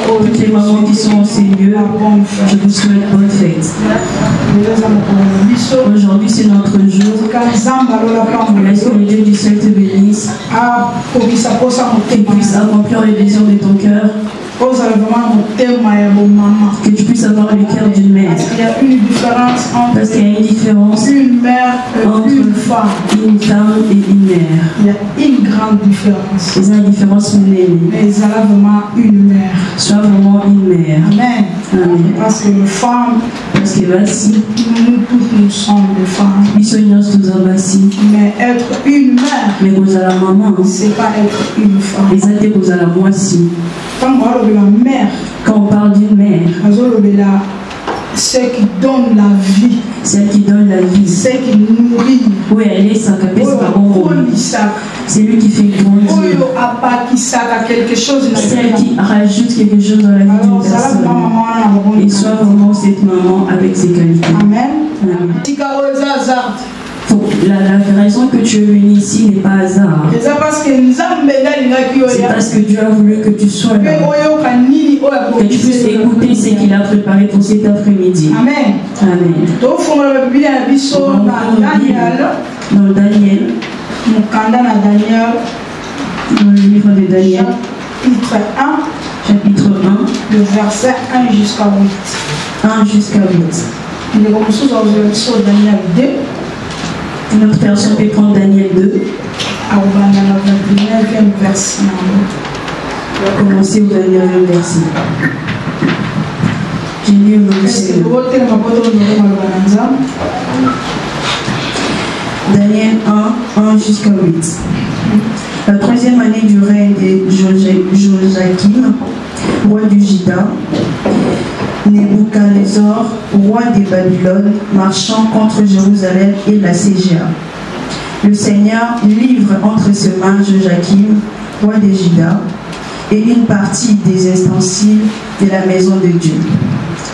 Toutes les mamans qui sont en ces lieux, je vous souhaite bonne fête. Aujourd'hui c'est notre jour. Laisse que le Dieu du ciel te bénisse. Qu'il puisse accomplir les désirs de ton cœur. Que tu puisses avoir le cœur d'une mère. Parce qu'il y a une différence entre une mère et une femme. Une femme et une mère. Il y a une grande différence. Il y a une différence minime. Mais il y a vraiment une mère. Sois vraiment une mère. Amen. Amen. Parce que les femmes, parce que voici, nous tous nous sommes des femmes. Mais être une mère, mais vous à la maman, c'est pas être une femme. Les aider vous à la moitié. Quand on parle de la mère, quand on parle d'une mère, celle qui donne la vie, celle qui donne la vie, celle qui nourrit. Oui, elle est sa c'est lui qui fait grandir. Celle qui rajoute quelque chose dans la vie d'une personne. Et soit vraiment cette maman avec ses qualités. Amen. Amen. La raison que tu es venu ici n'est pas hasard. C'est parce que Dieu a voulu que tu sois là. Que tu puisses écouter ce qu'il a préparé pour cet après-midi. Amen. Amen. Dans Daniel. Dans le livre de Daniel. Chapitre 1. Le verset 1 jusqu'à 8. 1 jusqu'à 8. Il est sur Daniel 2. Notre personne peut prendre Daniel 2. On va commencer au dernier verset. J'ai lu au nom du Seigneur. Daniel 1, 1 jusqu'à 8. La troisième année du règne de Joachim, roi du Juda, Nebuchadnezzar, roi des Babylone, marchant contre Jérusalem et la siégea. Le Seigneur livre entre ses mains Joachim, roi de Juda, et une partie des ustensiles de la maison de Dieu.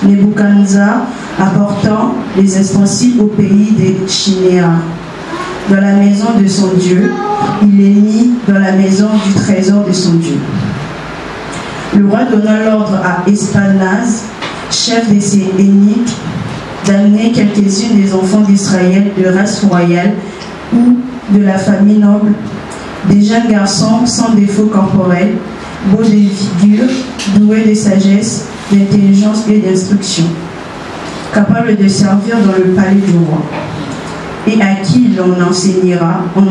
Nebuchadnezzar apportant les ustensiles au pays des Chinéens. Dans la maison de son Dieu, il les mit dans la maison du trésor de son Dieu. Le roi donna l'ordre à Espanaz, chef de ses eunuques, d'amener quelques-unes des enfants d'Israël de race royale ou de la famille noble, des jeunes garçons sans défaut corporel, beaux de figure, doués de sagesse, d'intelligence et d'instruction, capables de servir dans le palais du roi, et à qui l'on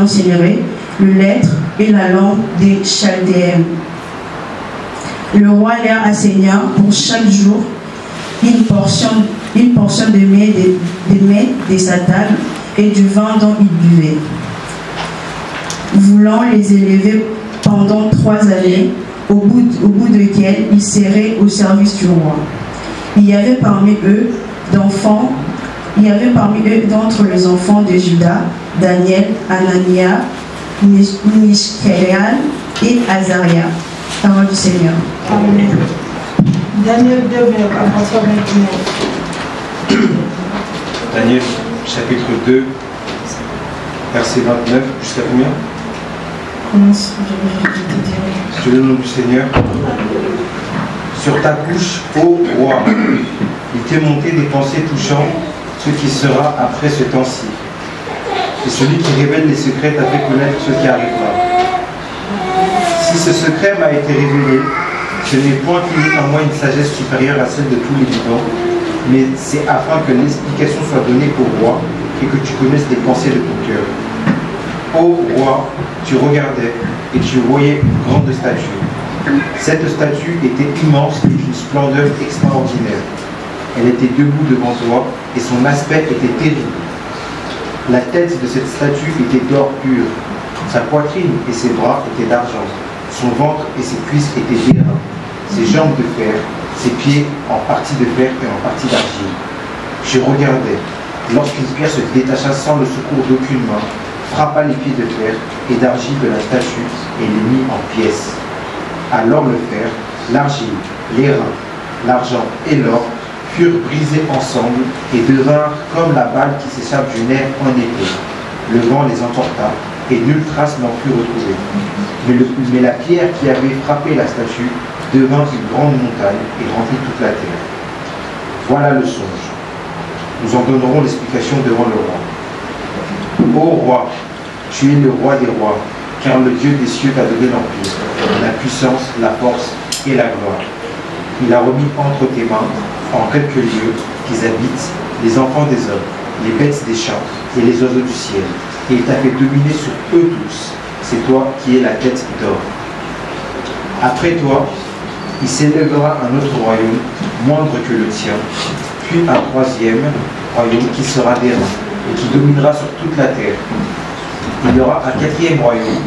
enseignerait le lettre et la langue des Chaldéens. Le roi leur enseigna pour chaque jour une portion de mets de sa table et du vin dont il buvait, voulant les élever pendant 3 années, au bout desquelles ils seraient au service du roi. Il y avait parmi eux d'entre les enfants de Juda, Daniel, Anania, Mishkaël et Azaria. Parole du Seigneur. Amen. Daniel 2, à partir de 29. Daniel, chapitre 2, verset 29, jusqu'à combien? Commence, je te dirai. Sur le nom du Seigneur. Sur ta couche, ô roi, il t'est monté des pensées touchant ce qui sera après ce temps-ci. Et celui qui révèle les secrets t'a fait connaître ce qui arrivera. Si ce secret m'a été révélé, ce n'est point qu'il y ait en moi une sagesse supérieure à celle de tous les vivants, mais c'est afin que l'explication soit donnée au roi et que tu connaisses les pensées de ton cœur. Ô roi, tu regardais et tu voyais une grande statue. Cette statue était immense et d'une splendeur extraordinaire. Elle était debout devant toi et son aspect était terrible. La tête de cette statue était d'or pur. Sa poitrine et ses bras étaient d'argent. Son ventre et ses cuisses étaient d'airain. Ses jambes de fer, ses pieds en partie de fer et en partie d'argile. Je regardais, lorsqu'une pierre se détacha sans le secours d'aucune main, frappa les pieds de fer et d'argile de la statue et les mit en pièces. Alors le fer, l'argile, l'airain, l'argent et l'or furent brisés ensemble et devinrent comme la balle qui s'échappe du nerf en épée. Le vent les emporta et nulle trace n'en fut retrouvée. Mais la pierre qui avait frappé la statue devint une grande montagne et remplit toute la terre. Voilà le songe. Nous en donnerons l'explication devant le roi. Ô roi, tu es le roi des rois, car le Dieu des cieux t'a donné l'empire, la puissance, la force et la gloire. Il a remis entre tes mains, en quelques lieux, qu'ils habitent, les enfants des hommes, les bêtes des champs et les oiseaux du ciel. Et il t'a fait dominer sur eux tous. C'est toi qui es la tête d'or. Après toi, il s'élèvera un autre royaume, moindre que le tien, puis un troisième royaume qui sera d'airain et qui dominera sur toute la terre. Il y aura un quatrième royaume,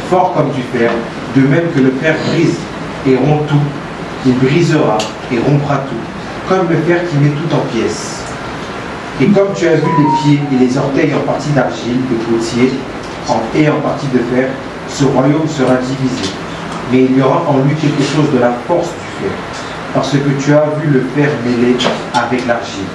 fort comme du fer, de même que le fer brise et rompt tout. Il brisera et rompra tout, comme le fer qui met tout en pièces. Et comme tu as vu les pieds et les orteils en partie d'argile, de potier, et en partie de fer, ce royaume sera divisé. Mais il y aura en lui quelque chose de la force du fer, parce que tu as vu le fer mêlé avec l'argile.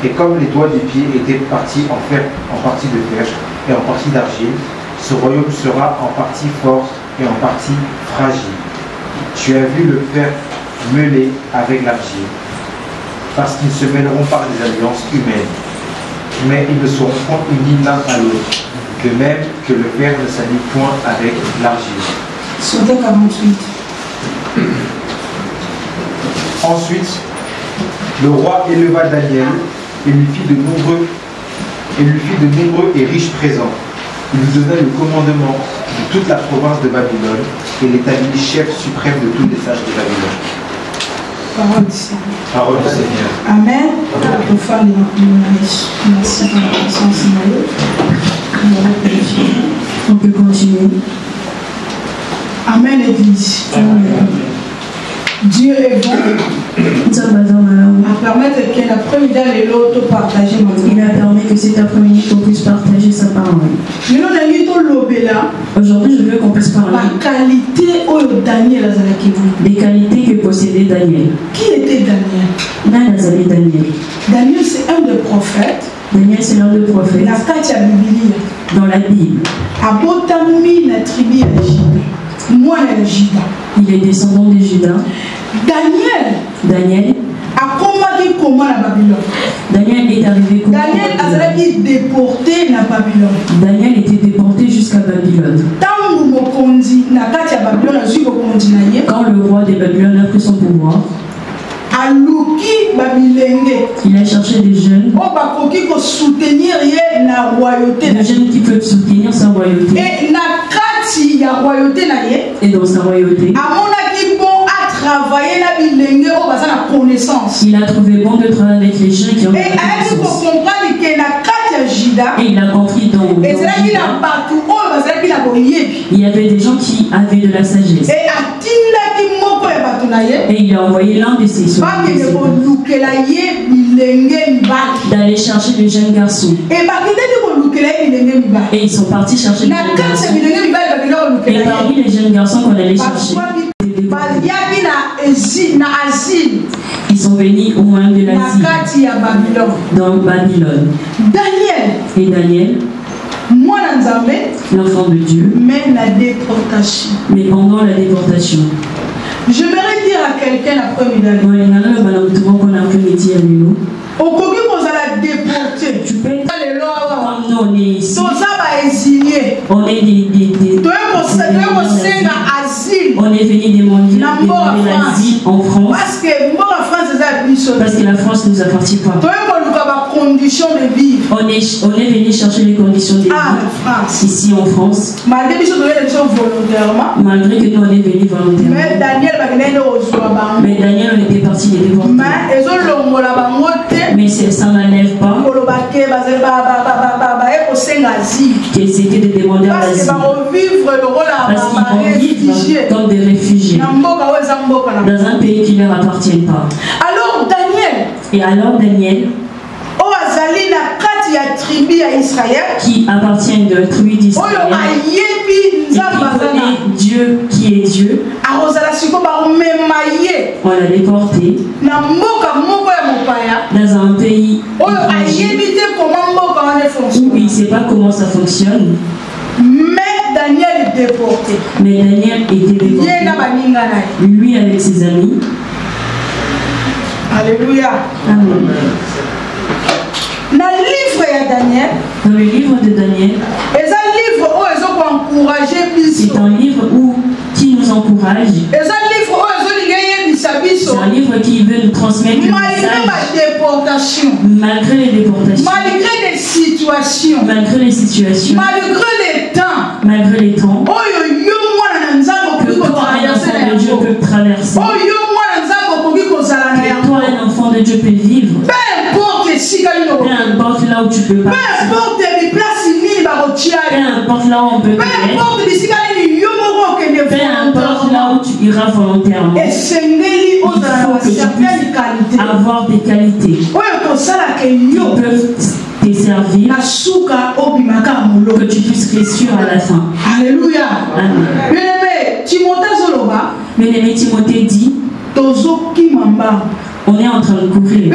Et comme les doigts des pieds étaient partis en fer, en partie de fer et en partie d'argile, ce royaume sera en partie fort et en partie fragile. Tu as vu le fer mêlé avec l'argile, parce qu'ils se mêleront par des alliances humaines, mais ils ne seront point unis l'un à l'autre, de même que le fer ne s'allie point avec l'argile. Sauté 48. Ensuite, le roi éleva Daniel et lui fit de nombreux et riches présents. Il lui donna le commandement de toute la province de Babylone et l'établit chef suprême de tous les sages de Babylone. Parole du Seigneur. Parole du Seigneur. Amen. Aux femmes de merci pour la présence On peut continuer. Amen, l'Église. Dieu est bon permettre que l'après-midi et l'autre partager ma vie. Il a permis que cet après-midi qu'on puisse partager sa parole. Aujourd'hui, je veux qu'on puisse parler des qualités que possédait Daniel. Qui était Daniel? Daniel. Daniel, c'est un des prophètes. Daniel, c'est l'un des prophètes. Dans la Bible. Il est descendant de Juda. Daniel. Daniel est arrivé comme Daniel déporté na Babylone. Daniel était déporté jusqu'à Babylone. Quand le roi de Babylone a pris son pouvoir, il a cherché des jeunes, des jeunes qui peuvent soutenir sa royauté. Et dans sa royauté, il a trouvé bon de travailler avec les gens qui ont des connaissances. Et il a compris dans Juda, il y avait des gens qui avaient de la sagesse. Et il a envoyé l'un de ses soldats d'aller chercher les jeunes garçons. Et ils sont partis chercher les jeunes garçons. Et parmi les jeunes garçons qu'on allait chercher, ils sont venus au moins de l'Asie, dans Babylone. Et Daniel, l'enfant de Dieu, mais pendant la déportation. J'aimerais dire à quelqu'un l'après-midi, tu peux être on est venu demander l'asile en France. Parce que la France ne nous appartient pas. On est venu chercher les conditions de vie ici en France. Malgré que nous on est venu volontairement. Mais Daniel était parti des déportés. Mais ça n'enlève pas que c'était des demandeurs d'asile. Parce qu'ils vont vivre comme des réfugiés dans un pays qui ne leur appartient pas. Et alors Daniel, qui appartient de la tribu d'Israël, et qui connaît Dieu qui est Dieu, on l'a déporté dans un pays où il ne sait pas comment ça fonctionne. Mais Daniel était déporté. Lui avec ses amis. Alléluia. Amen. Dans le livre de Daniel, c'est un livre qui nous encourage. C'est un livre qui veut nous transmettre le message. Malgré les déportations, malgré les situations, malgré les temps que toi, un enfant de Dieu peut traverser, que toi, un enfant de Dieu peut vivre. Peu importe là où tu peux partir. Peu importe là où on peut te mettre. Peu importe là où tu iras volontairement. Il faut que tu puisses avoir des qualités qui peuvent te servir, que tu puisses réussir à la fin. Alléluia. Amen. Bien-aimé, Timothée dit, on est en train de courir.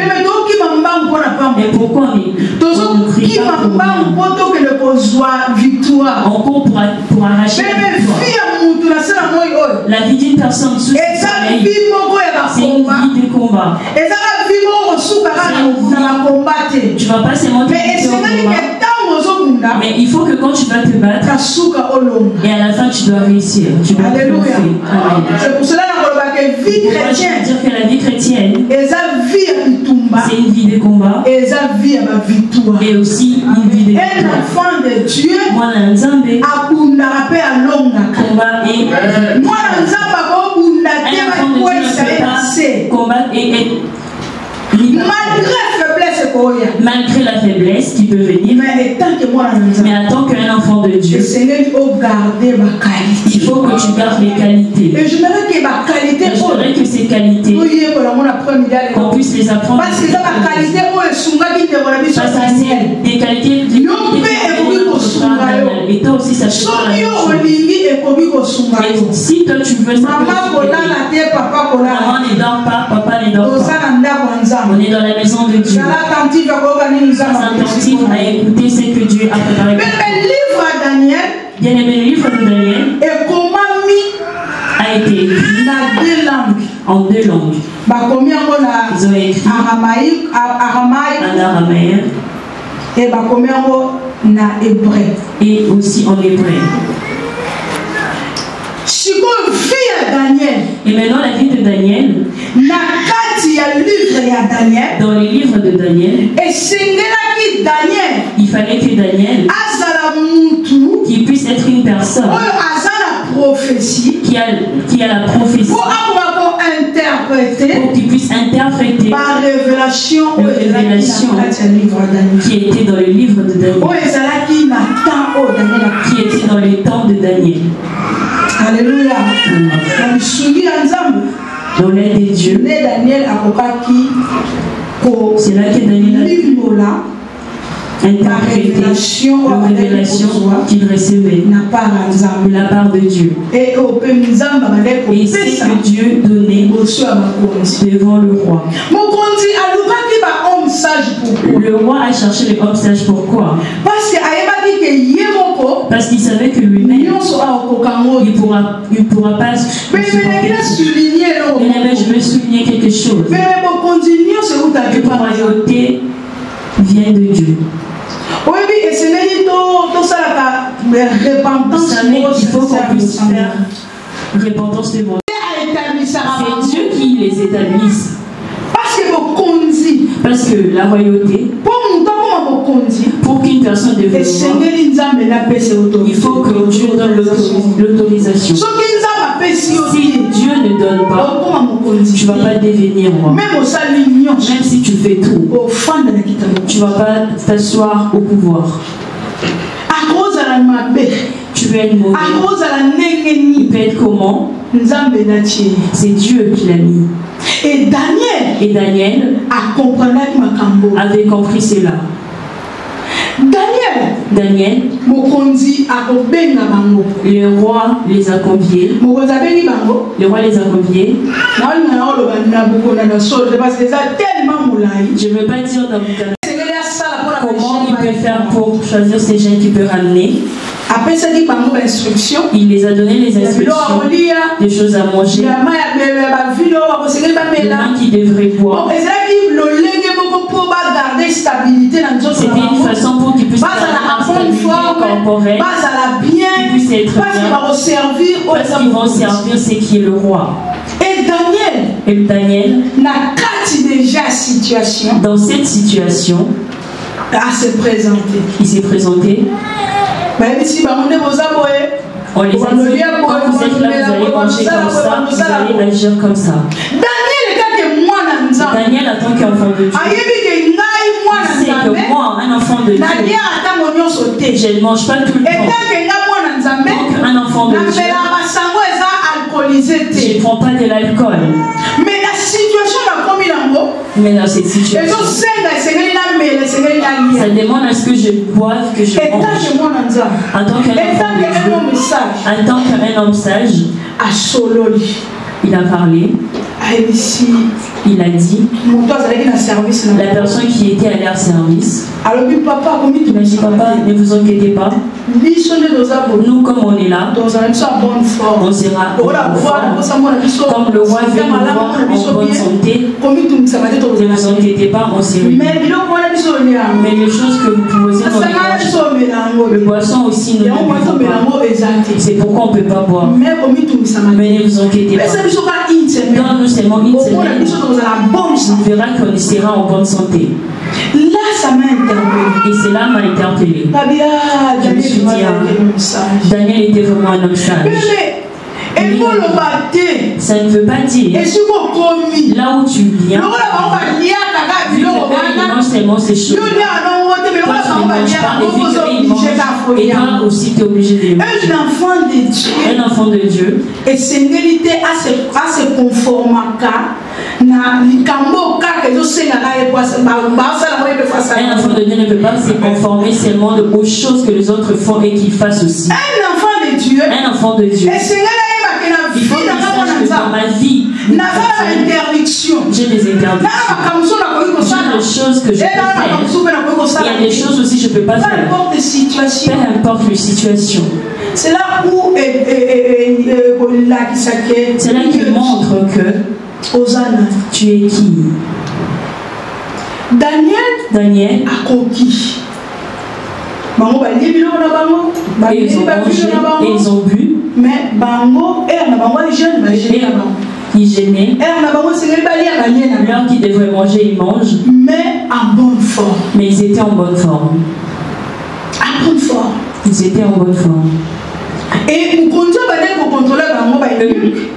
Et pourquoi on crie pas on court pour arracher la victoire. La vie d'une personne sous le soleil, c'est une vie de combat. Tu vas pas se montrer au combat. Mais il faut que quand tu vas te battre, et à la fin tu dois réussir. Tu dois triompher. C'est pour cela que la vie chrétienne, dire que la vie chrétienne, c'est une vie de combat. Et aussi une vie de victoire. Un enfant de Dieu combat et combattre et malgré malgré la faiblesse qui peut venir, mais en tant qu'un enfant de Dieu, il faut que tu gardes les qualités. Et j'aimerais que ces qualités, qu'on puisse les apprendre. Parce que c'est des qualités et toi aussi ça se et si toi tu veux ça, maman ne dort pas, papa ne dort pas. On est dans la maison de Dieu. Attentif à écouter ce que Dieu a préparé. Bien aimé, le livre de Daniel a été écrit en deux langues. Ils ont écrit en araméen et aussi en hébreu. Et maintenant la vie de Daniel, dans les livres de Daniel, il fallait que Daniel, qui puisse être une personne qui a la prophétie, pour qu'il puisse interpréter par révélation qui était dans le livre de Daniel, qui était dans les temps de Daniel. Alléluia. Dans l'aide de Dieu, c'est là que Daniel a interprété la révélation qu'il recevait de la part de Dieu. Et c'est que Dieu donnait devant le roi. Le roi a cherché les hommes sages. Pourquoi? Parce qu'il savait que lui-même, il ne pourra pas supporter. Je veux souligner quelque chose. Que la royauté vient de Dieu. Oui, et c'est il faut qu'on puisse faire repentance de monde. C'est Dieu qui les établisse. Parce que la royauté, pour qu'une personne devienne roi, il faut que Dieu donne l'autorisation. Si Dieu ne donne pas, tu ne vas pas devenir roi. Même si tu fais tout, tu ne vas pas t'asseoir au pouvoir. Tu peux être mauvais. Il peut être comment? C'est Dieu qui l'a mis. Et Daniel avait compris cela. Daniel, le roi les a conviés. Le roi les a conviés. Je ne veux pas dire comment il peut faire pour choisir ces gens qu'il peut ramener. Il les a donné les instructions, des choses à manger, des gens qui devraient boire. C'était une façon pour qu'ils puissent garder la stabilité corporelle, qu'ils puissent être bien, parce qu'ils vont servir ce qui est le roi. Et Daniel, dans cette situation, il s'est présenté. On les a dit, quand vous êtes là, vous allez manger comme ça, vous allez agir comme ça. Daniel, en tant qu'enfant de Dieu, c'est que moi, un enfant de Dieu, je ne mange pas tout le temps. Donc, un enfant de Dieu, je ne prends pas de l'alcool. Mais dans cette situation, ça demande à ce que je boive, que je mange. En tant qu'un homme sage, il a parlé. Il a dit, la personne qui était à leur service, il a dit, papa, ne vous inquiétez pas, nous comme on est là, on sera en bonne forme. Comme le roi veut nous voir en bonne santé, ne vous inquiétez pas, on s'est réunis. Mais les choses que vous posez dans le boisson aussi, nous ne pouvons pas. C'est pourquoi on ne peut pas boire. Mais ne vous inquiétez pas. Donne-nous seulement une semaine, on verra qu'on sera en bonne santé. Là, ça m'a interpellé. Et cela m'a interpellé. Je me suis dit, Daniel était vraiment un homme sage. Ça ne veut pas dire là où tu viens, non seulement ces choses. Toi, tu ne manges pas, et puis et toi aussi tu es obligé de les manger. Un enfant de Dieu. Et c'est une réalité à se conformer un enfant de Dieu ne peut pas se conformer seulement aux choses que les autres font et qu'ils fassent aussi. Un enfant de Dieu. Un enfant de Dieu. Il faut que dans ma vie, j'ai des interdictions. J'ai des choses que je peux faire. Il y a des choses aussi que je ne peux pas faire. Peu importe les situations. C'est là où c'est là qu'il montre que tu es qui. Daniel a conquis. Et ils ont mangé et ils ont bu. Mais ils gênaient. L'heure qu'ils devraient manger, ils mangent. Mais en bonne forme. Mais ils étaient en bonne forme. En bonne forme. Ils étaient en bonne forme. Et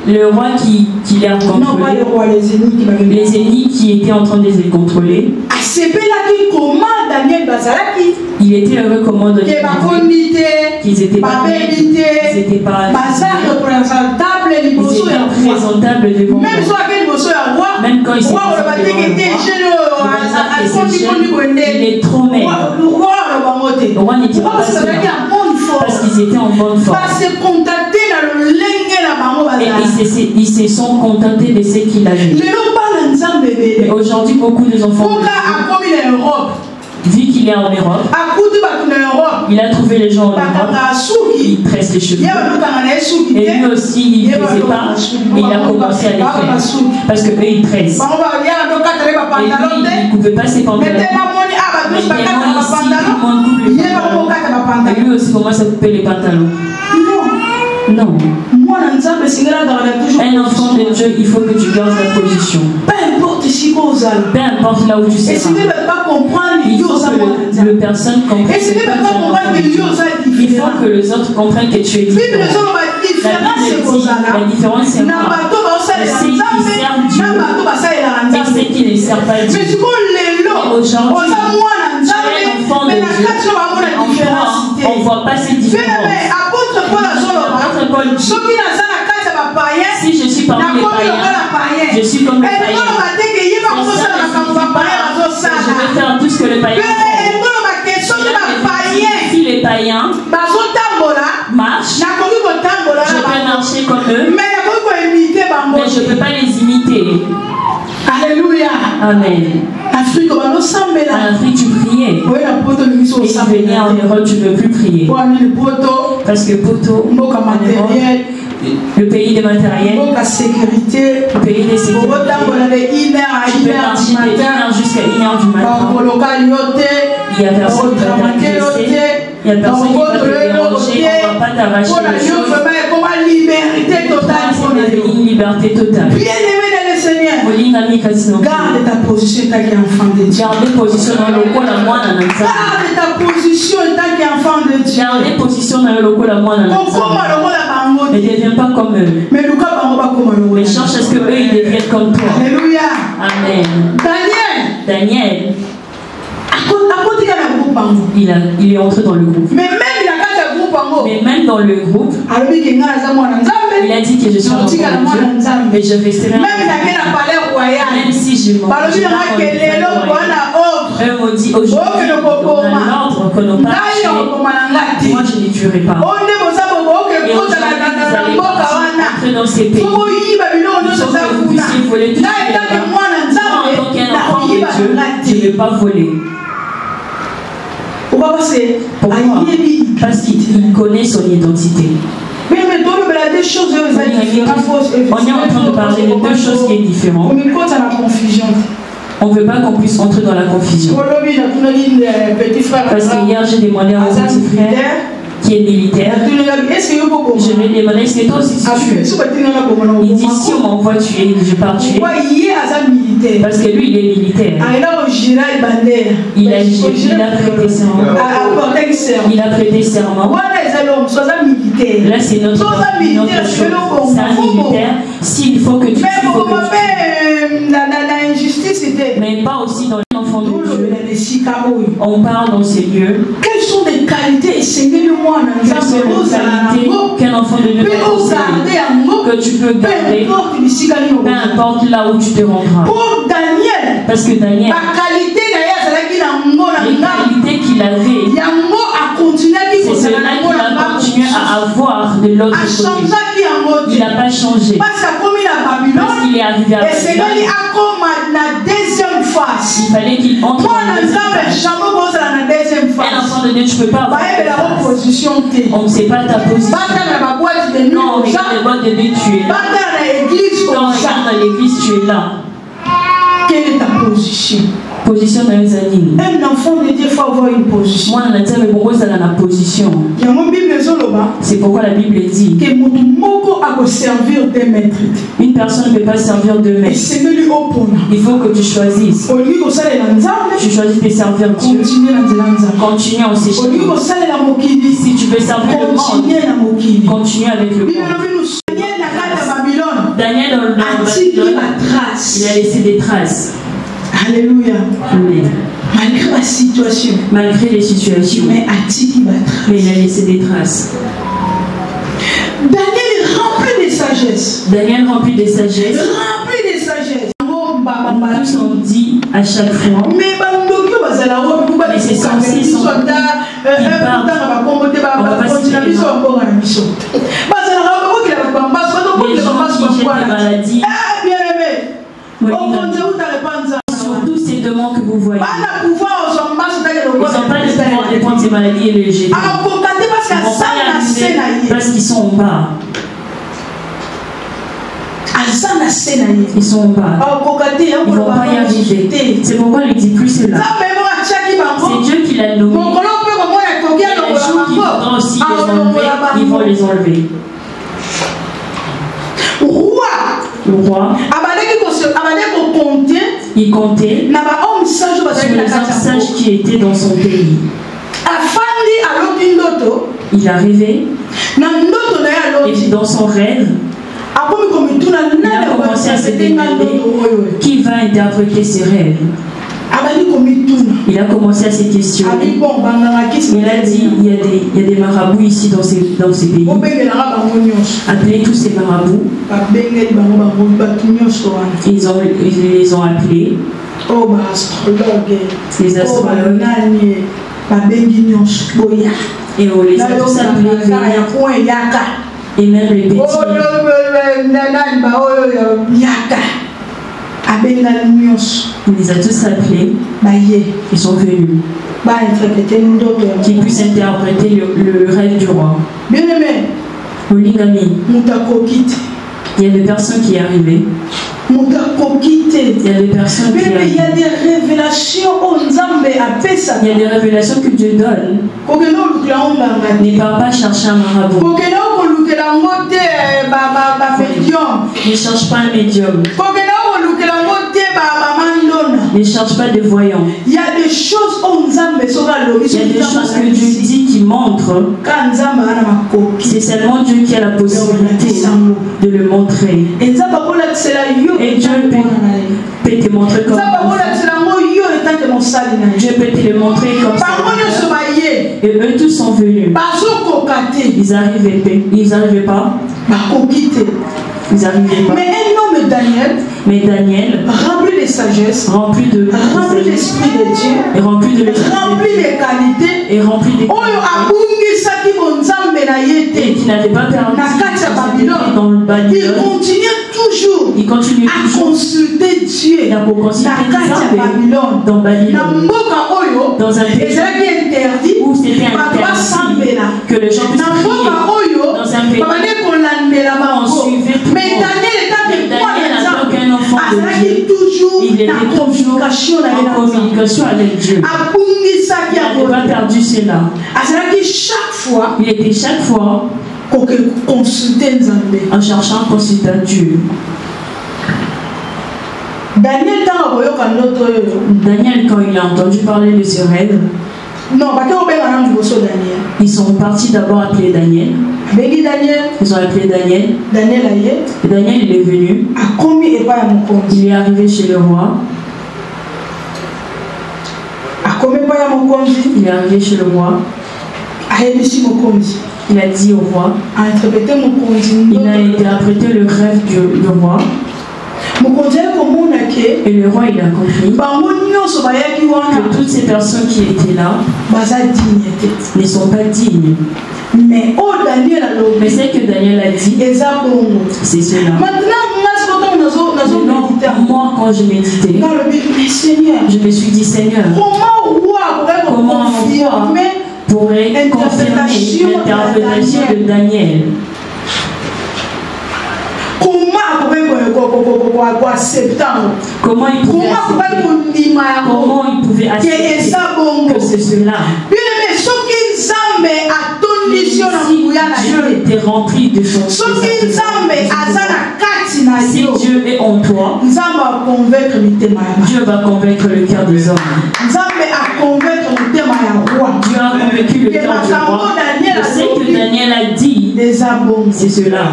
le roi qui les a contrôlés. Non, pas le roi, les ennemis qui étaient en train de les contrôler. Il était heureux comment de qu'ils étaient pas bêtes, ils étaient pas représentables devant même même quand ils étaient il est trop maigre. Le roi n'était pas parce qu'ils étaient en bonne forme. Et ils se sont contentés de ce qu'il a vu. Mais aujourd'hui, beaucoup de enfants, vu qu'il est en Europe, il a trouvé les gens en Europe, il tresse les cheveux. Et lui aussi, il ne faisait pas, et il a commencé à les faire. Parce que eux, ils tressent. Et lui, il ne coupait pas ses pantalons. Mais ici, tout le monde coupe les pantalons. Et lui aussi commence à couper les pantalons. Non. Un enfant de Dieu, il faut que tu gardes la position. Peu importe là où tu seras. Et si tu ne veux pas comprendre, il faut que le personne comprenne. Et si tu ne veux pas comprendre, il faut que les autres comprennent que tu es différent. La différence, c'est quoi? C'est ceux qui servent Dieu et ceux qui ne servent pas Dieu. Aujourd'hui, tu es un enfant de Dieu. On ne voit pas ces différences. Si je suis parmi les païens, je suis comme les païens. Je vais faire tout ce que les païens font. Si les païens marchent, je peux marcher comme eux, mais je ne peux pas les imiter. Alléluia. Amen. En Afrique, tu priais. Et tu venais en Europe, tu ne veux plus prier. Parce que Poto, le pays des matériels, le pays des sécurités, tu peux marcher de 1h jusqu'à 1h du matin. Il n'y a personne qui va t'agresser, il n'y a personne qui va te déranger, on ne va pas t'arracher les choses. C'est une liberté totale. Garde ta position tant qu'enfant de Dieu. Garde position dans le local à moi. Garde ta position tant qu'enfant de Dieu. Garde position dans le local à moi. Ne deviens pas comme eux. Mais cherche à ce que eux ils deviennent comme toi. Alléluia. Amen. Daniel. Il est entré dans le groupe. Mais même dans le groupe, il a dit que je suis un enfant de Dieu, mais je resterai un enfant. Même si je m'en vais, eux m'ont dit aujourd'hui, on a l'ordre que nos parents tuent. Moi je ne tuerai pas. Et aujourd'hui, vous allez entrer dans ces pays. Il faut que vous puissiez voler tout ce qui est là-bas. Moi, en tant qu'un enfant de Dieu, je ne vais pas voler. Pourquoi? Parce qu'il connaît son identité. On est en train de parler de deux choses qui sont différentes. On ne veut pas qu'on puisse entrer dans la confusion. Parce qu'hier, j'ai demandé à mon petit frère qui est militaire. Je lui ai demandé, est-ce que toi aussi tu tues? Il dit, si on m'envoie tuer, je pars tuer. Parce que lui, il est militaire. Il a prêté serment. Il a prêté serment. Là, c'est notre chose. C'est un militaire. S'il faut que tu tues, il faut que tu tues. Mais pas aussi dans l'enfant de Dieu. On parle dans ces lieux. Quelles sont les qualités qu'un enfant de Dieu peut posséder, que tu peux garder, peu importe là où tu te rendras. Pour Daniel, parce que Daniel, les qualités qu'il avait, c'est cela qu'il a continué à avoir de l'autre côté. Il n'a pas changé. Parce qu'il est arrivé à Babylone. Il fallait qu'il entre dans la deuxième phase. Un enfant de Dieu, tu ne peux pas avoir position. On ne sait pas ta position. Non, regarde les boîtes de Dieu, tu es là. Quand on regarde dans l'église, tu es là. Quelle est ta position? Position dans les animaux. Un enfant de Dieu faut avoir une position. Moi, on a dit, mais pourquoi ça a la position? C'est pourquoi la Bible dit que une personne ne peut pas servir deux maîtres. Il faut que tu choisisses. Tu choisis de servir Dieu. Continue en ces choses. Si tu veux servir le monde, continue avec le monde. Daniel dans Babylone, il a laissé des traces. Alléluia. Amen. Malgré la situation. Malgré les situations. Mais il a laissé des traces. Daniel est rempli de sagesse. Daniel rempli de sagesse. Rempli de sagesse. Tous on dit à chaque fois. Mais c'est censé qui parle. On va pas se dire. Les gens qui jettent les maladies. Surtout ces demandes que vous voyez. Ils n'ont pas le pouvoir de prendre ces maladies et les jeter. Ils vont pas y arriver parce qu'ils sont en bas. Ils sont en bas. Ils ne vont pas y arriver. C'est pourquoi il ne dit plus cela. C'est Dieu qui l'a nommé. Il y a des jours qui voudront aussi les enlever. Ils vont les enlever. Le roi, il comptait sur les hommes sages qui étaient dans son pays. Il est arrivé et dans son rêve, il a commencé à se demander qui va interpréter ses rêves. Il a commencé à se questionner. Il a dit il y a des marabouts ici dans ces pays. Appelez tous ces marabouts. Ils les ont appelés. Les astrologues. Et on les a tous appelés. Et même les petits. Il les a tous appelés. Ils sont venus. Qu'ils puissent interpréter le rêve du roi. Bien-aimé. Il y a des personnes qui arrivaient. Il y a des personnes qui arrivent. Il y a des révélations que Dieu donne. Ne pars pas chercher un marabout. Ne cherche pas un médium. Ne cherche pas de voyants. Il y a des choses que Dieu dit qui montrent. C'est seulement Dieu qui a la possibilité de le montrer. Et Dieu peut te montrer comme Dieu peut te le montrer comme ça. Et eux tous sont venus. Ils n'arrivaient pas. Ils n'arrivaient pas. Mais un homme Daniel, rempli de sagesse, rempli d'esprit de Dieu, et rempli de qualité, et rempli de et qui n'avait pas perdu dans le Babylone. Il continue à consulter Dieu dans Babylone, dans un pays où c'était interdit que les gens puissent prier, dans un pays on suivait tout. Mais Daniel en tant qu'un enfant de Dieu, il était toujours en communication avec Dieu. Il n'avait pas perdu cela. Chaque fois, il était chaque fois en cherchant à consulter Dieu. Daniel, quand il a entendu parler de ce rêve, ils sont partis d'abord appeler Daniel. Ils ont appelé Daniel. Et Daniel, il est venu. Il est arrivé chez le roi. Il est arrivé chez le roi. Il a dit au roi. Il a interprété le rêve du roi. Et le roi, il a compris que toutes ces personnes qui étaient là ne sont pas dignes. Mais ce que Daniel a dit, c'est cela. Maintenant, moi, quand je méditais, je me suis dit, Seigneur, comment un roi pourrait confirmer l'interprétation de Daniel? Comment il pouvait accepter que c'est cela? Dieu était rempli de son Esprit. Si Dieu est en toi, Dieu va convaincre le cœur des hommes. Dieu a convaincu le cœur du roi. Ce que Daniel a dit, c'est cela.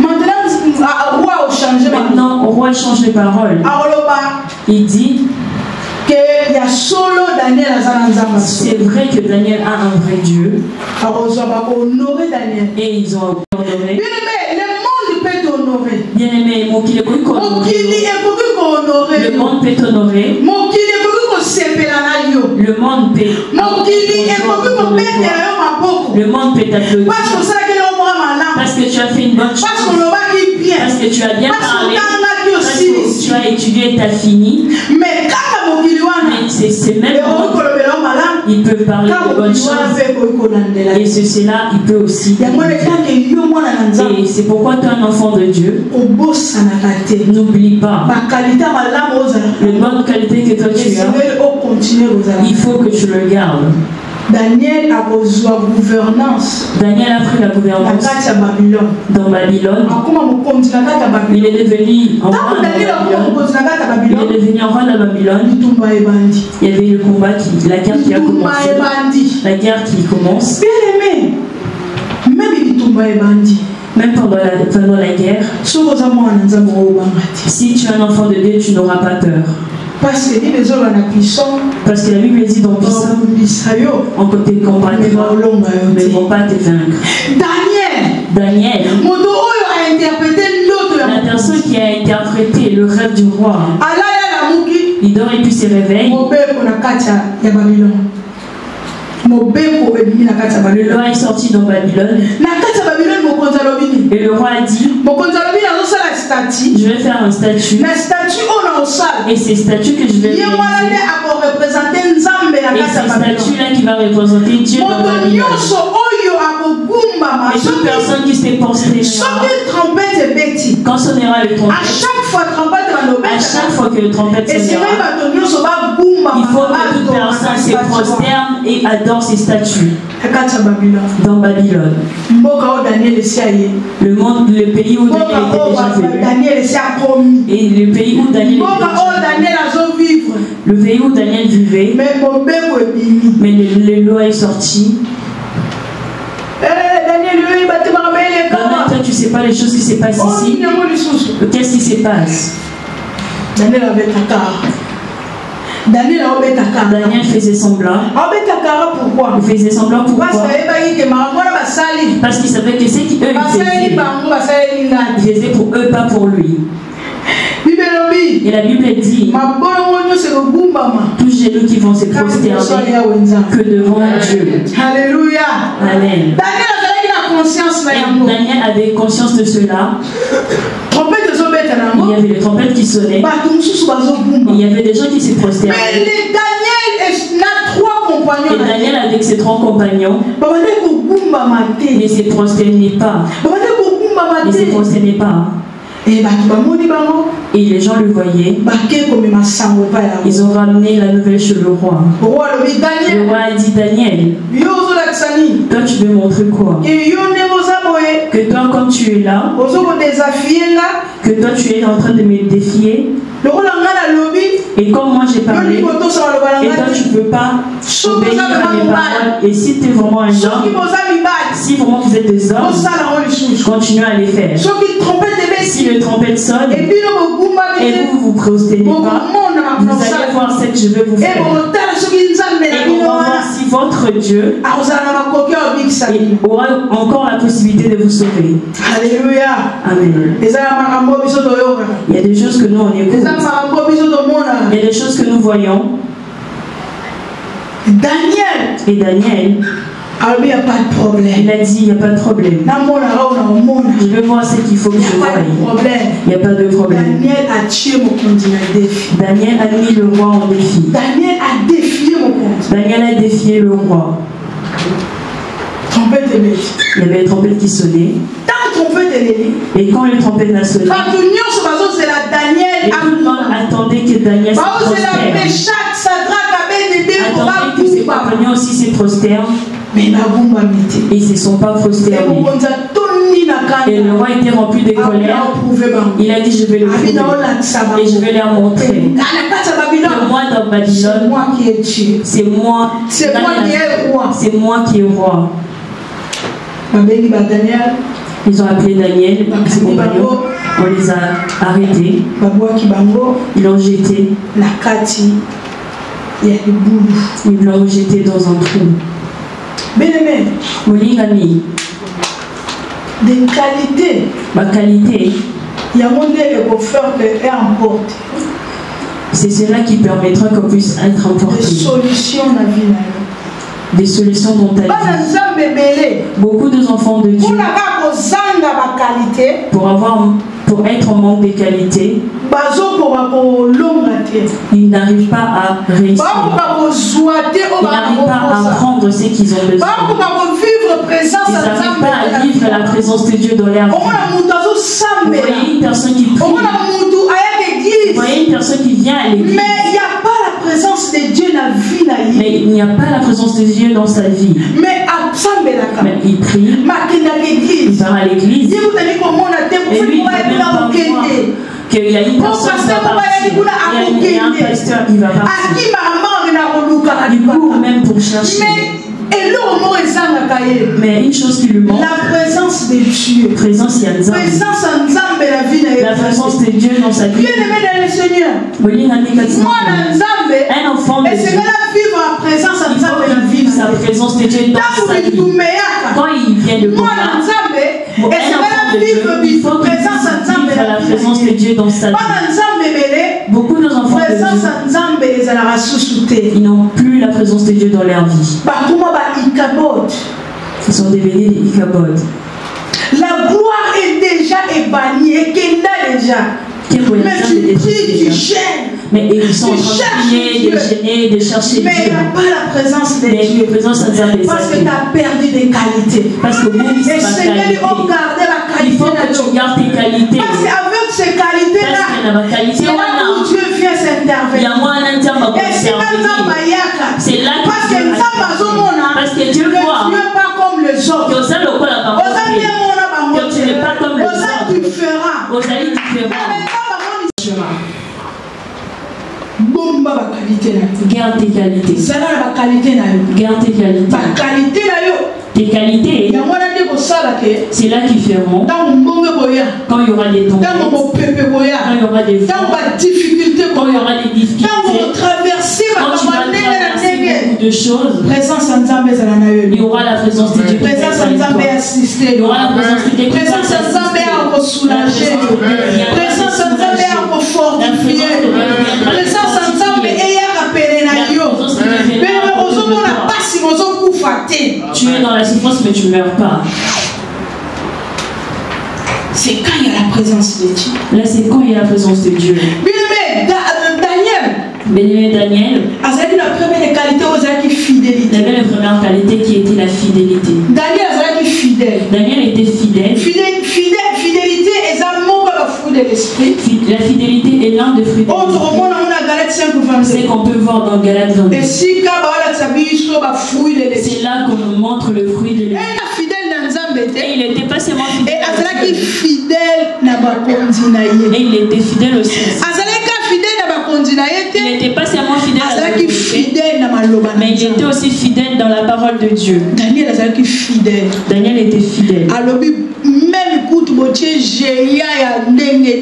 Maintenant, au roi change les paroles. Il dit que c'est vrai que Daniel a un vrai Dieu. Et ils ont honoré. Bien aimé, le monde peut t'honorer. Le monde peut t'applaudir. Parce que tu as fait une bonne chose. Parce que tu as bien parlé. Parce que tu as étudié et tu as fini. Mais c'est même ils peuvent parler de bonnes choses. Et cela, il peut aussi. Et c'est pourquoi tu es un enfant de Dieu. N'oublie pas les bonnes qualités que toi tu as. Il faut que tu le gardes. Daniel a pris la gouvernance dans Babylone. Il est devenu en roi de Babylone. Il y avait le combat, la guerre qui a commencé. La guerre qui commence. Même pendant la guerre, si tu es un enfant de Dieu, tu n'auras pas peur. Parce que la Bible dit dans Puissant, en côté de combattre, mais ne vont pas te vaincre. Daniel, la personne qui a interprété le rêve du roi, il dort et puis se réveille. Le roi est sorti dans Babylone. Et le roi a dit, je vais faire un statut. Et ces statues que je vais réaliser, et ces statues-là qui va représenter Dieu dans Babylone. Et toute personne qui s'est prostrée, quand sonnera le trompette, à chaque fois que le trompette sonnera, il faut que toute personne se prosterne et adore ces statues dans Babylone. Le pays où Daniel était déjà venu. Et le pays où Daniel était déjà venu. Le pays où Daniel vivait. Mais le loi est sorti. Toi, tu ne sais pas les choses qui se passent ici. Qu'est-ce qui se passe? Daniel avait Takar. Daniel faisait semblant. Pourquoi? Il faisait semblant pourquoi? Parce qu'il savait que ce qu'eux faisaient pour eux, pas pour lui. Et la Bible dit, tous genou qui vont se prosterner que devant Dieu. Alléluia. Amen. Daniel avait conscience de cela. Il y avait les trompettes qui sonnaient. Il y avait des gens qui se prosternaient. Mais Daniel a 3 compagnons. Et Daniel avec ses 3 compagnons ne se prosternaient pas. Ne se prosternaient pas. Et les gens le voyaient. Ils ont ramené la nouvelle chez le roi. Le roi a dit, Daniel, Toi, tu veux montrer quoi? Que toi, comme tu es là, que toi, tu es en train de me défier. Et comme moi j'ai parlé, et toi tu ne peux pas obéir à mes paroles. Et si tu es vraiment un homme, si vraiment vous êtes des hommes, continuez à les faire. Si le trompette sonne, et vous vous prosternez pas, vous allez voir ce que je vais vous faire. Et on va voir si votre Dieu aura encore la possibilité de vous sauver. Alléluia. Amen. Il y a des choses que nous on écoute. Il y a des choses que nous voyons. Et Daniel, il n'y a pas de problème. Il a dit, il n'y a pas de problème. Je vais voir ce qu'il faut que je voie. Il n'y a pas de problème. Daniel a mis le roi en défi. Daniel a défié mon compte. Daniel a défié le roi. Trompette il y avait une trompette qui sonnait. Et quand une trompette a sonné, et tout le monde attendait que Daniel se prosterne. Attendait que ses compagnons aussi se prosternent. Mais ils ne se sont pas prosternés. Et le roi était rempli de colère. Il a dit, je vais le prouver. Et je vais leur montrer que moi dans Babylone, c'est moi qui est roi. Ils ont appelé Daniel, ses compagnons. On les a arrêtés. Ils l'ont jeté. Ils l'ont jeté dans un trou. Bien-aimé, des qualités. Ma qualité, il y a mon Dieu pour faire qu'elle emporte. C'est cela qui permettra qu'on puisse être emporté. Des solutions dans la vie. Des solutions dans ta vie. Beaucoup d'enfants de Dieu, pour être en manque de qualité, ils n'arrivent pas à réussir. Ils n'arrivent pas à prendre ce qu'ils ont besoin. Ils n'arrivent pas à vivre la présence de Dieu dans leur vie. Vous voyez une personne qui prie. Vous voyez une personne qui vient à l'église. Mais il n'y a pas la présence de Dieu dans la vie. Mais il n'y a pas la présence de Dieu dans sa vie. Mais il prie. Il part à l'église. Et lui, il ne peut même pas voir qu'il y a une personne qui va partir. Il y a un pasteur qui va partir. Il court même pour chercher. Mais une chose qui lui manque, la présence de Dieu. La présence de Dieu dans sa vie. Bien-aimé dans le Seigneur. Un enfant de Dieu, il faut vivre sa présence de Dieu dans sa vie. Quand il vient de combattre, un enfant de Dieu, il faut qu'il vive la présence de Dieu dans sa vie. Beaucoup d'enfants de Dieu, ils n'ont plus la présence de Dieu dans leur vie. Ils sont devenus des Ichabod. La gloire est déjà ébannie et qu'elle a déjà. Mais tu pries, tu gênes. Mais ils sont en train de prier, de gêner, de chercher Dieu. Mais il n'y a pas la présence de Dieu. Parce que tu as perdu des qualités. Parce que vous, et Seigneur, il faut garder la qualité. Il faut que tu gardes tes qualités. Parce qu'avec ces qualités-là, c'est là où Dieu vient s'intervenir. C'est là que Dieu voit. Tu n'es pas comme les autres. Que tu n'es pas comme les autres. Garde tes qualités. Garde tes qualités. Tes qualités, c'est là qu'ils feront. Quand il y aura des tempêtes, quand il y aura des vents, quand il y aura des difficultés, quand tu vas traverser beaucoup de choses, il y aura la présence de Dieu. Il y aura la présence de Dieu. Présence de Dieu à soulager. Présence de Dieu à fortifier. Présence de Dieu à rappeler na yo. Tu es dans la souffrance mais tu ne meurs pas. C'est quand il y a la présence de Dieu. Là c'est quand il y a la présence de Dieu. Daniel, il la première qualité aux fidélité. Il avait la première qualité qui était la fidélité. Daniel était fidèle. Fidélité est un mot à la fruit de l'esprit. La fidélité est l'un des fruits de l'esprit. C'est qu'on peut voir dans Galates 22. C'est là qu'on nous montre montre le fruit de l'Esprit. Et il n'était pas seulement fidèle. Et il était fidèle aussi. Il n'était pas seulement fidèle à Dieu, mais il était aussi fidèle dans la parole de Dieu. Daniel était fidèle.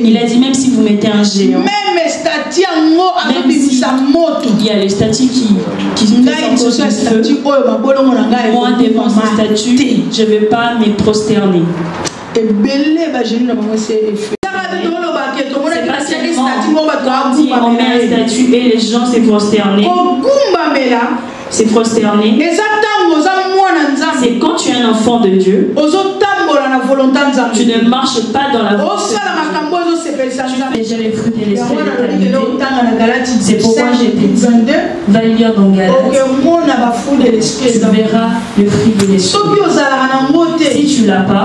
Il a dit même si vous mettez un géant, même si il y a les statues qui sortent du feu, moi devant ce statut, je ne vais pas me prosterner. C'est pas seulement on met un statut et les gens se prosternent. C'est prosterné. C'est quand tu es un enfant de Dieu, tu ne marches pas dans la volonté. Déjà les fruits de l'esprit. C'est pourquoi j'ai dit, va lire dans Galates. Tu verras le fruit de l'esprit. Si tu l'as pas,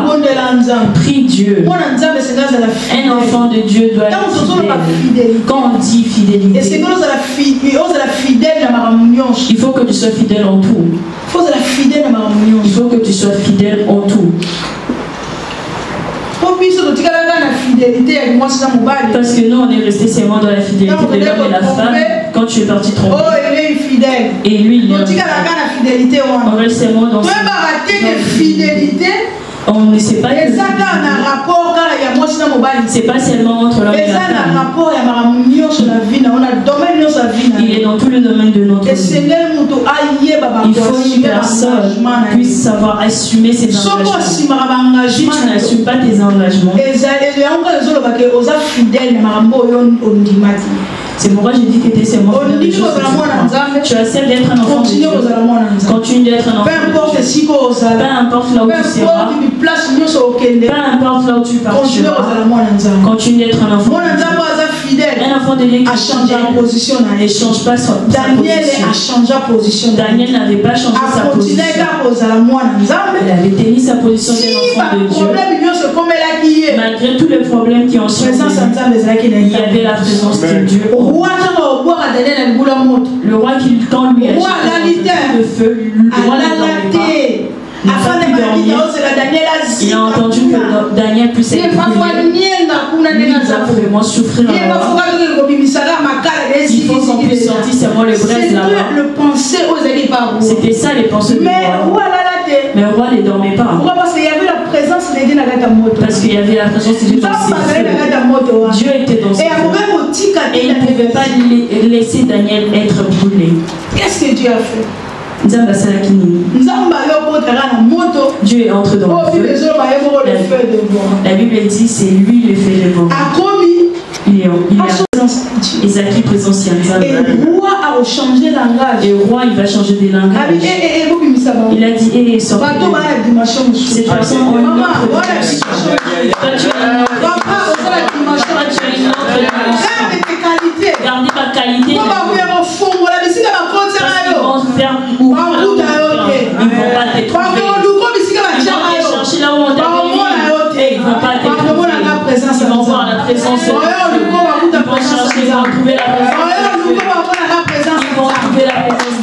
prie Dieu. Un enfant de Dieu doit être fidèle. Quand on dit fidélité, il faut que tu sois fidèle en tout. Il faut que tu sois fidèle en tout. Parce que nous on est resté seulement dans la fidélité de l'homme et la femme quand tu es parti tromper. Et lui il est fidèle. On reste seulement dans cette fidélité. On ne sait pas que c'est pas seulement entre l'homme et la femme. Il est dans tout le domaine de notre vie. Il faut qu'une personne puisse savoir assumer ses engagements. Si tu n'assumes pas tes engagements, c'est pourquoi j'ai dit que tu es seulement fidèle. Tu acceptes d'être un enfant de Dieu. Continue d'être un enfant de Dieu. Peu importe là où tu seras, peu importe là où tu partiras, continue d'être un enfant de Dieu. Un enfant de Dieu qui ne change pas sa position. Daniel n'avait pas changé sa position. Il avait tenu sa position d'enfant de Dieu. Malgré tous les problèmes qui ont suivi, il y avait la présence de Dieu. Le roi qui, quand lui a jeté le feu, le roi ne dormait pas. Il n'a pas pu dormir. Il a entendu que Daniel puisse être prié. Lui, il a vraiment souffrir là-bas. Il faut qu'on puisse sortir seulement les braises là-bas. C'était ça les pensées du roi. Mais le roi ne dormait pas. Parce qu'il y avait la présence de Dieu dans Parce qu'il y avait la présence de Dieu dans ses feux. Dieu était dans ses feux. Et il ne pouvait pas laisser Daniel être brûlé. Qu'est-ce que Dieu a fait? Dieu est entré dans le feu. La Bible dit c'est lui le fait de mort. Il est Ezaki présence. Et le roi a changé de langage. Et le roi il va changer de langage. Il a dit sort. Cette personne a une autre dimension. Toi tu as une autre dimension. Gardez ma qualité. Ils vont faire ils vont pas te tromper. Ils vont aller chercher là où on t'a mis. Ils vont pas te tromper. Ils vont voir la présence de Dieu. Ils vont chercher, ils vont trouver la présence de Dieu. Ils vont trouver la présence de Dieu.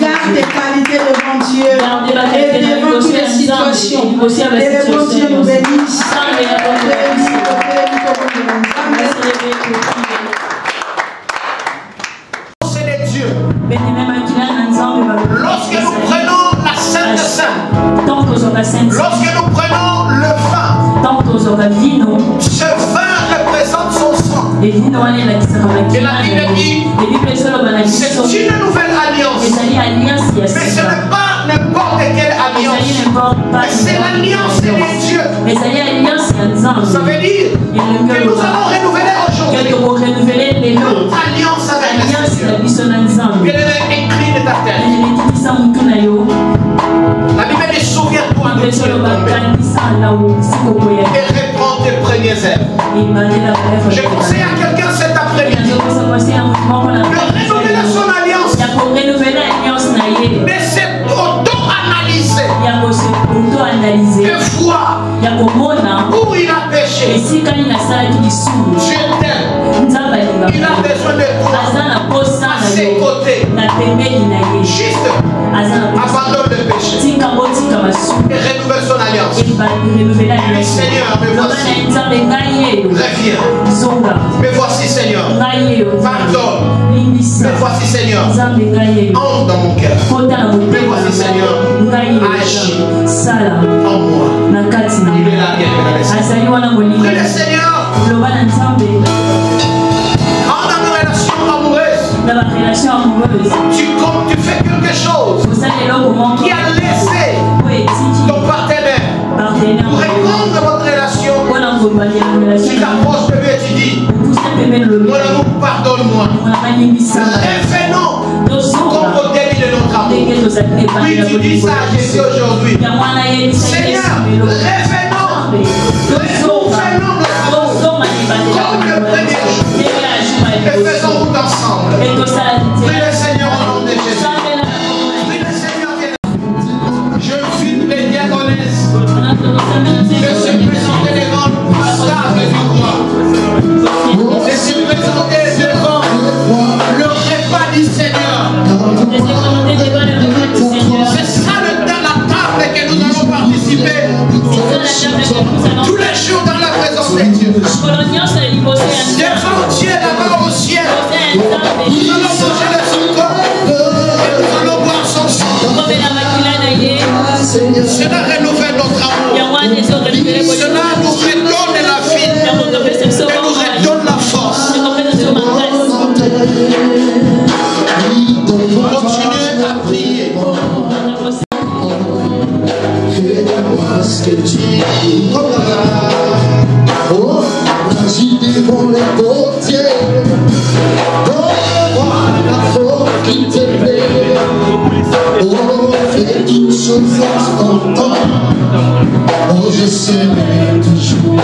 Garde tes qualités devant Dieu. Gardez la qualité devant toutes les situations. Aussi avec la situation. Dieu nous bénisse. Lorsque nous prenons la Sainte des Saints, lorsque nous prenons le vin, ce vin représente son sang. Et la Bible dit c'est une nouvelle alliance. Mais ce n'est pas n'importe quelle alliance. Mais c'est l'alliance des dieux. Ça veut dire que nous allons renouveler aujourd'hui notre alliance avec le Seigneur. Elle est écrite de ta tête. La Bible dit souviens-toi de Dieu et réponds tes premières œuvres. Je conseille à quelqu'un cet après-midi de renouveler son alliance. Mais c'est auto-analyser. Que voir où il a péché. Dieu t'aime. Il a besoin de toi à ses côtés. Juste abandonne le péché. Seigneur, me voici. Reviens. Me voici, Seigneur. Pardonne. Me voici, Seigneur. Entre dans mon cœur. Me voici, Seigneur. Agis en moi. Il est là, bien, prie le Seigneur. Entre dans nos relations amoureuses. Tu fais quelque chose qui a laissé ton partenaire pour répondre à votre relation. Tu t'approches de lui et tu dis, mon amour, pardonne-moi. Revenons comme au début de notre amour. Oui, tu dis ça à Jésus aujourd'hui. Seigneur, revenons comme le premier jour. Et faisons route ensemble. Prie le Seigneur au nom de Jésus. Prie le Seigneur. Je suis les diaconesses de se présenter devant le table du roi. De se présenter devant le repas du Seigneur. C'est ça la table que nous allons participer tous les jours dans la présence de Dieu. Devant Dieu là-bas au ciel, nous allons manger de son corps et nous allons boire son sang. Cela renouvelle notre amour. Cela nous redonne la vie et nous redonne la force. Continuez à prier. Ce que tu dis, oh, j'agis devant les portiers, donne-moi la force qui te plaît, oh, fais toutes choses en ton temps, oh, je serai toujours,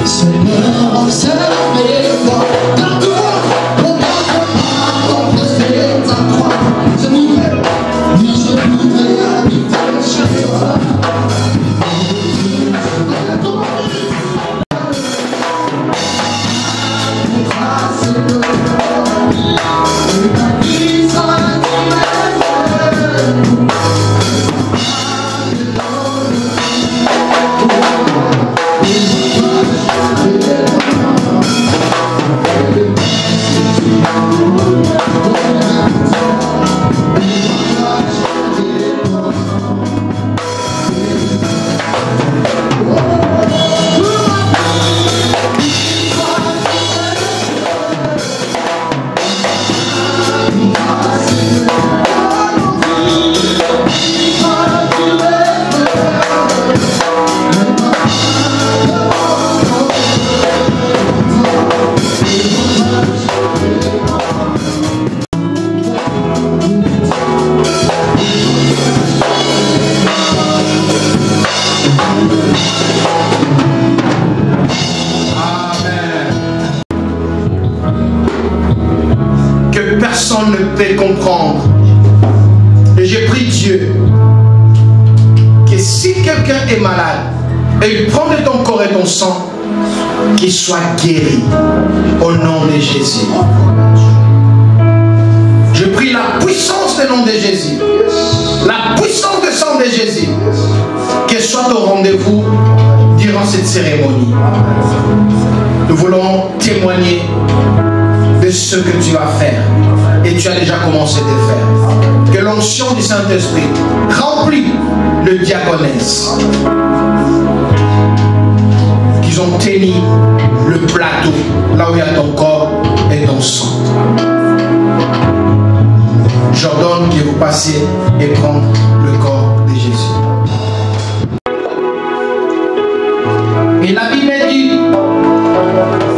Seigneur, observe mes pas, garde-moi, on ne peut pas remplacer ta croix, je voudrais habiter chez toi. Personne ne peut comprendre. Et je prie Dieu que si quelqu'un est malade et il prend de ton corps et ton sang, qu'il soit guéri au nom de Jésus. Je prie la puissance du nom de Jésus, la puissance du sang de Jésus, qu'elle soit au rendez-vous durant cette cérémonie. Nous voulons témoigner de ce que tu vas faire. Et tu as déjà commencé de faire. Que l'onction du Saint-Esprit remplit le diaconesse. Qu'ils ont tenu le plateau, là où il y a ton corps et ton sang. J'ordonne que vous passiez et prendre le corps de Jésus. Et la Bible dit,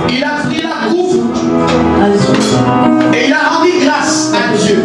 il a pris la coupe et il a rendu grâce à Dieu.